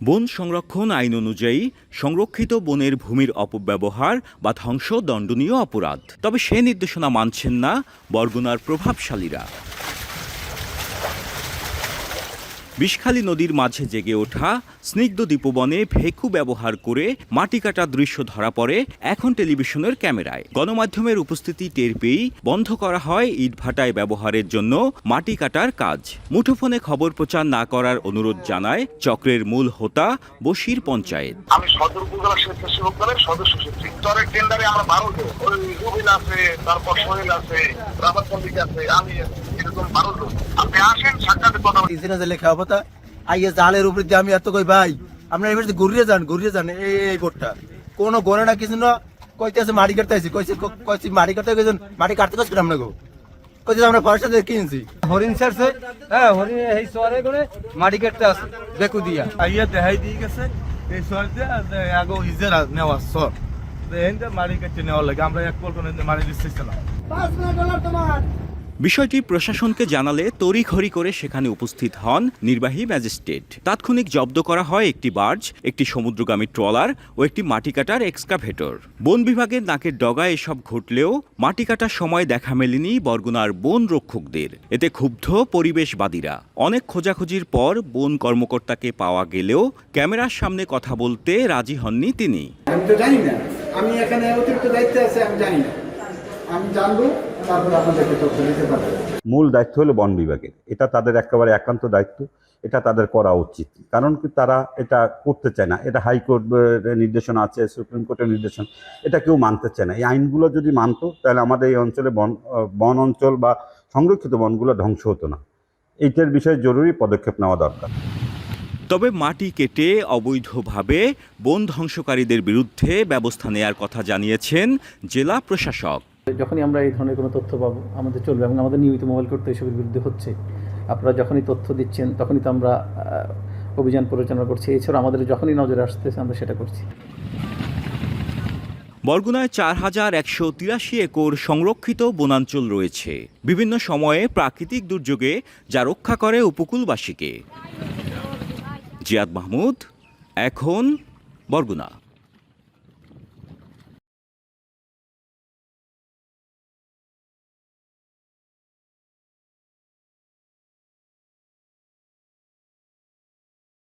বন সংরক্ষণ আইন অনুযায়ী সংরক্ষিত বনের ভূমির অপব্যবহার বা ধ্বংস দণ্ডনীয় অপরাধ। তবে সে নির্দেশনা মানছেন না বরগুনার প্রভাবশালীরা। বিষখালী নদীর মাঝে জেগে ওঠা স্নিগ্ধ দ্বীপবনে ভেকু ব্যবহার করে মাটি কাটার দৃশ্য ধরা পড়ে এখন টেলিভিশনের ক্যামেরায়। গণমাধ্যমের উপস্থিতি টের পেয়েই বন্ধ করা হয় ইটভাটায় ব্যবহারের জন্য মাটি কাটার কাজ। মুঠোফোনে খবর প্রচার না করার অনুরোধ জানায় চক্রের মূল হোতা বশির পঞ্চায়েত। আমি সদর উপজেলা স্বেচ্ছাসেবক দলের সদস্য সচিব। চরের টেন্ডারে আমরা 12 জন, ওই রুবিল আছে, তারপর সোহেল আছে, রাবাত পন্ডিত আছে, আমি এরকম 12 জন। আপনি আসেন সাক্ষাতে কথা লেখা কথা আইয়ে জালের উপর দিয়ে আমি এত কই ভাই আপনারা এবার ঘুরিয়ে যান এই বোটটা কোনো গড়ে না কিছু না কইতে আছে মাটি কাটতে আইছি কইছি মাটি কাটতে গেছেন মাটি কাটতে কইছি আমরা গো কইতে আমরা ফরেস্ট থেকে কিনছি হরিণ ছাড়ছে। হ্যাঁ, হরিণ এই শহরে করে মাটি কাটতে আছে বেকু দিয়া আইয়া দেখাই দিয়ে গেছে এই শহর দিয়ে আগো ইজারা নেওয়া সর এনতে মাটি কাটতে নেওয়া লাগে আমরা এক পল্টন মাটি দিচ্ছিলাম। বিষয়টি প্রশাসনকে জানালে তড়িঘড়ি করে সেখানে উপস্থিত হন নির্বাহী ম্যাজিস্ট্রেট। তাৎক্ষণিক জব্দ করা হয় একটি বার্জ, একটি সমুদ্রগামী ট্রলার ও একটি মাটি কাটার এক্সকাভেটর। বন বিভাগের নাকের ডগায় এসব ঘটলেও মাটি কাটার সময় দেখা মেলেনি বরগুনার বন রক্ষকদের। এতে ক্ষুব্ধ পরিবেশবাদীরা। অনেক খোঁজাখুঁজির পর বন কর্মকর্তাকে পাওয়া গেলেও ক্যামেরার সামনে কথা বলতে রাজি হননি তিনি। আমি তো জানি না, আমি এখানে অতিরিক্ত দায়িত্বে আছে, আমি জানি না, আমি জানবো তারপরে আপনাদেরকে তথ্য দিতে পারবো। মূল দায়িত্ব হলো বন বিভাগের, এটা তাদের একেবারে একান্ত দায়িত্ব, এটা তাদের করা উচিত। কারণ কি তারা এটা করতে চায় না, এটা হাইকোর্টের নির্দেশনা আছে, সুপ্রিম কোর্টের নির্দেশনা, এটা কেউ মানতে চায় না। এই আইনগুলো যদি মানতো তাহলে আমাদের এই অঞ্চলে বন অঞ্চল বা সংরক্ষিত বনগুলো ধ্বংস হতো না। এইটার বিষয়ে জরুরি পদক্ষেপ নেওয়া দরকার। তবে মাটি কেটে অবৈধভাবে বন ধ্বংসকারীদের বিরুদ্ধে ব্যবস্থা নেয়ার কথা জানিয়েছেন জেলা প্রশাসক। যখনই আমরা এই ধরনের কোনো তথ্য পাবো আমাদের চলবে এবং আমাদের নিয়মিত মোবাইল করতে এসবের বিরুদ্ধে হচ্ছে। আপনারা যখনই তথ্য দিচ্ছেন তখনই তো আমরা অভিযান পরিচালনা করছি। এছাড়া আমাদের যখনই নজরে আসতেছে আমরা সেটা করছি। বরগুনায় 4183 একর সংরক্ষিত বনাঞ্চল রয়েছে। বিভিন্ন সময়ে প্রাকৃতিক দুর্যোগে যা রক্ষা করে উপকূলবাসীকে। জিয়াদ মাহমুদ, এখন, বরগুনা।